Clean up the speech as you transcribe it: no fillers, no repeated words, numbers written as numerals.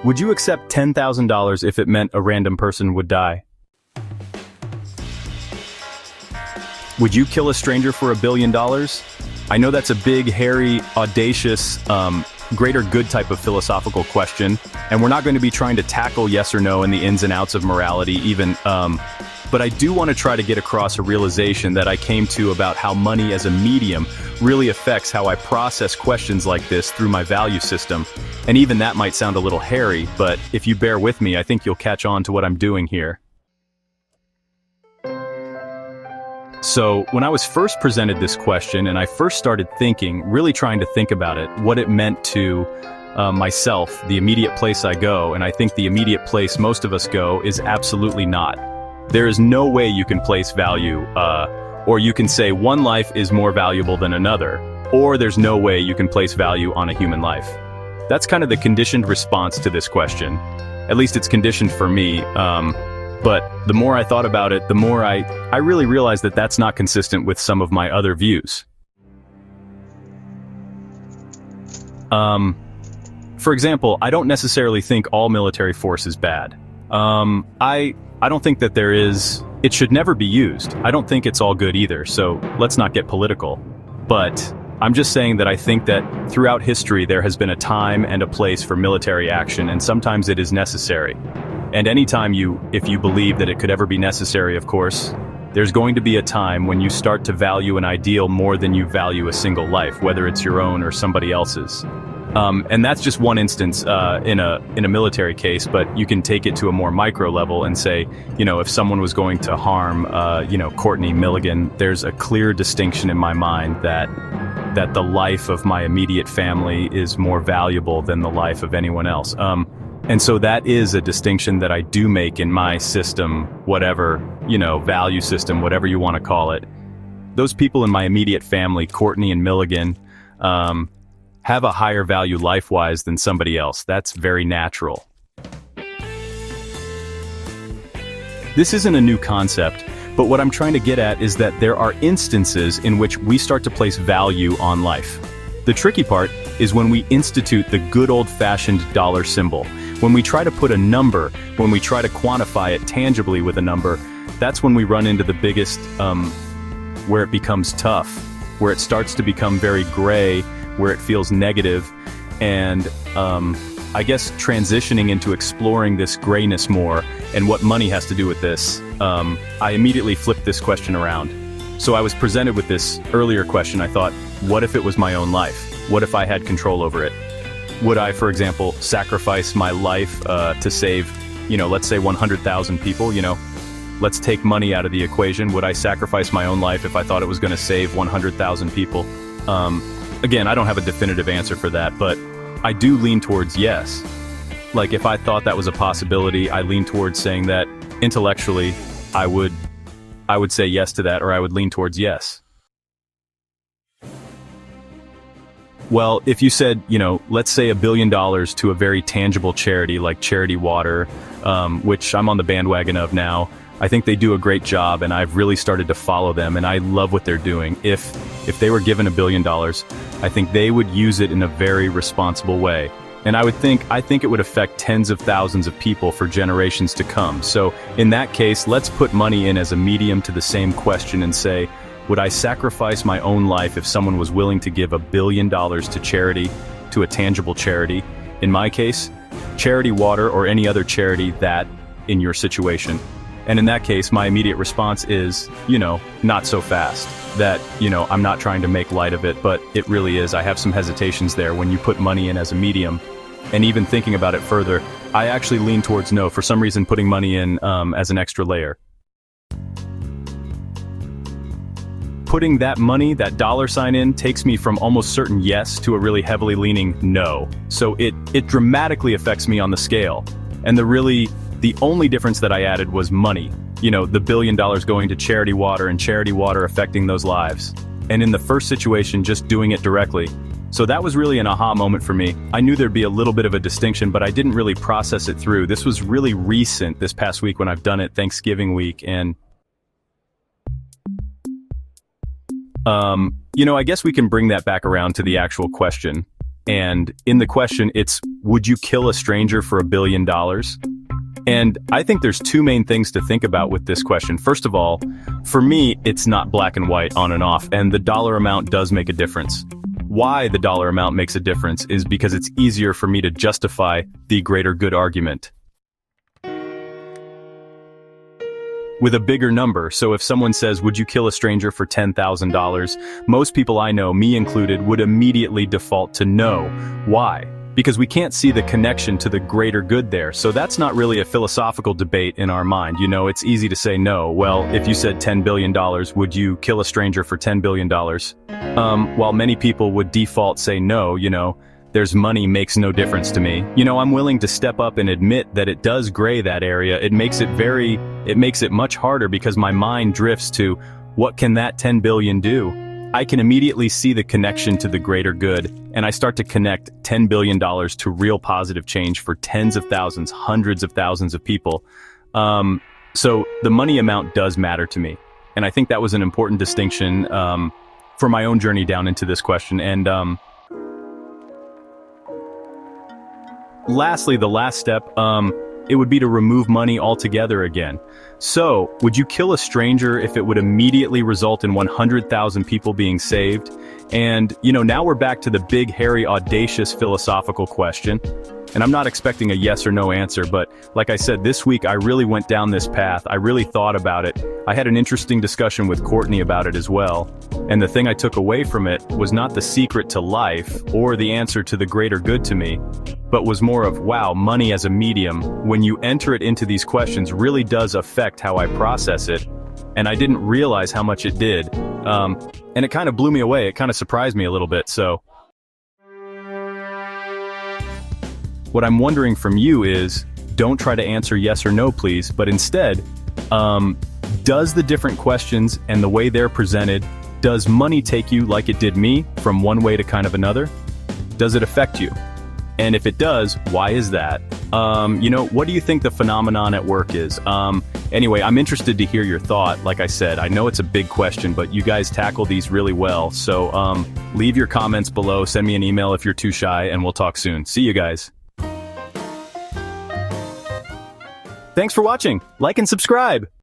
Would you accept $10,000 if it meant a random person would die? Would you kill a stranger for $1 billion? I know that's a big, hairy, audacious, greater good type of philosophical question, and we're not going to be trying to tackle yes or no and the ins and outs of morality even, but I do want to try to get across a realization that I came to about how money as a medium really affects how I process questions like this through my value system. And even that might sound a little hairy, but if you bear with me, I think you'll catch on to what I'm doing here. So, when I was first presented this question and I first started thinking, really trying to think about it, what it meant to myself, the immediate place I go, and I think the immediate place most of us go is absolutely not. There is no way you can place value, or you can say one life is more valuable than another, or there's no way you can place value on a human life. That's kind of the conditioned response to this question. At least it's conditioned for me. But the more I thought about it, the more I really realized that that's not consistent with some of my other views. For example, I don't necessarily think all military force is bad. I don't think that it should never be used. I don't think it's all good either, so let's not get political. But I'm just saying that I think that throughout history there has been a time and a place for military action, and sometimes it is necessary. And anytime if you believe that it could ever be necessary, of course, there's going to be a time when you start to value an ideal more than you value a single life, whether it's your own or somebody else's. And that's just one instance in a military case, but you can take it to a more micro level and say, if someone was going to harm, Courtney Milligan, there's a clear distinction in my mind that the life of my immediate family is more valuable than the life of anyone else. And so that is a distinction that I do make in my system, whatever, value system, whatever you want to call it. Those people in my immediate family, Courtney and Milligan, have a higher value life-wise than somebody else. That's very natural. This isn't a new concept, but what I'm trying to get at is that there are instances in which we start to place value on life. The tricky part is when we institute the good old-fashioned dollar symbol. When we try to put a number, when we try to quantify it tangibly with a number, that's when we run into the biggest, where it becomes tough, where it starts to become very gray, where it feels negative, and I guess transitioning into exploring this grayness more and what money has to do with this, I immediately flipped this question around. So I was presented with this earlier question. I thought, what if it was my own life? What if I had control over it? Would I, for example, sacrifice my life to save, let's say 100,000 people, let's take money out of the equation. Would I sacrifice my own life if I thought it was going to save 100,000 people? Again, I don't have a definitive answer for that, but I do lean towards yes. Like if I thought that was a possibility, I lean towards saying that intellectually, I would say yes to that, or I would lean towards yes. Well, if you said, let's say $1 billion to a very tangible charity like Charity Water, which I'm on the bandwagon of now, I think they do a great job and I've really started to follow them and I love what they're doing. If they were given $1 billion, I think they would use it in a very responsible way. And I think it would affect tens of thousands of people for generations to come. So in that case, let's put money in as a medium to the same question and say, would I sacrifice my own life if someone was willing to give $1 billion to charity, to a tangible charity? In my case, Charity Water or any other charity that in your situation. And in that case, my immediate response is, not so fast. That, I'm not trying to make light of it, but it really is. I have some hesitations there when you put money in as a medium. And even thinking about it further, I actually lean towards no. For some reason, putting money in as an extra layer. Putting that money, that dollar sign in, takes me from almost certain yes to a really heavily leaning no. So it dramatically affects me on the scale. And the only difference that I added was money. The $1 billion going to Charity Water and Charity Water affecting those lives. And in the first situation, just doing it directly. So that was really an aha moment for me. I knew there'd be a little bit of a distinction, but I didn't really process it through. This was really recent this past week when I've done it, Thanksgiving week, and I guess we can bring that back around to the actual question. And in the question, it's, would you kill a stranger for $1 billion? And I think there's two main things to think about with this question. First of all, for me, it's not black and white, on and off, and the dollar amount does make a difference. Why the dollar amount makes a difference is because it's easier for me to justify the greater good argument with a bigger number. So if someone says, would you kill a stranger for $10,000? Most people I know, me included, would immediately default to no. Why? Because we can't see the connection to the greater good there. So that's not really a philosophical debate in our mind. You know, it's easy to say no. Well, if you said $10 billion, would you kill a stranger for $10 billion? While many people would default say no, you know, there's money makes no difference to me. You know, I'm willing to step up and admit that it does gray that area. It makes it much harder because my mind drifts to, what can that 10 billion do? I can immediately see the connection to the greater good, and I start to connect $10 billion to real positive change for tens of thousands, hundreds of thousands of people. So the money amount does matter to me. And I think that was an important distinction for my own journey down into this question. And lastly, the last step, it would be to remove money altogether again. So, would you kill a stranger if it would immediately result in 100,000 people being saved? And, you know, now we're back to the big, hairy, audacious philosophical question. And I'm not expecting a yes or no answer, but like I said, this week I really went down this path. I really thought about it. I had an interesting discussion with Courtney about it as well. And the thing I took away from it was not the secret to life or the answer to the greater good to me, but was more of, wow, money as a medium, when you enter it into these questions, really does affect how I process it. And I didn't realize how much it did. And it kind of blew me away. It kind of surprised me a little bit. So what I'm wondering from you is, don't try to answer yes or no, please, but instead, does the different questions and the way they're presented, does money take you, like it did me, from one way to kind of another? Does it affect you? And if it does, why is that? You know, what do you think the phenomenon at work is? Anyway, I'm interested to hear your thought. Like I said, I know it's a big question, but you guys tackle these really well. So leave your comments below, send me an email if you're too shy, and we'll talk soon. See you guys. Thanks for watching. Like and subscribe.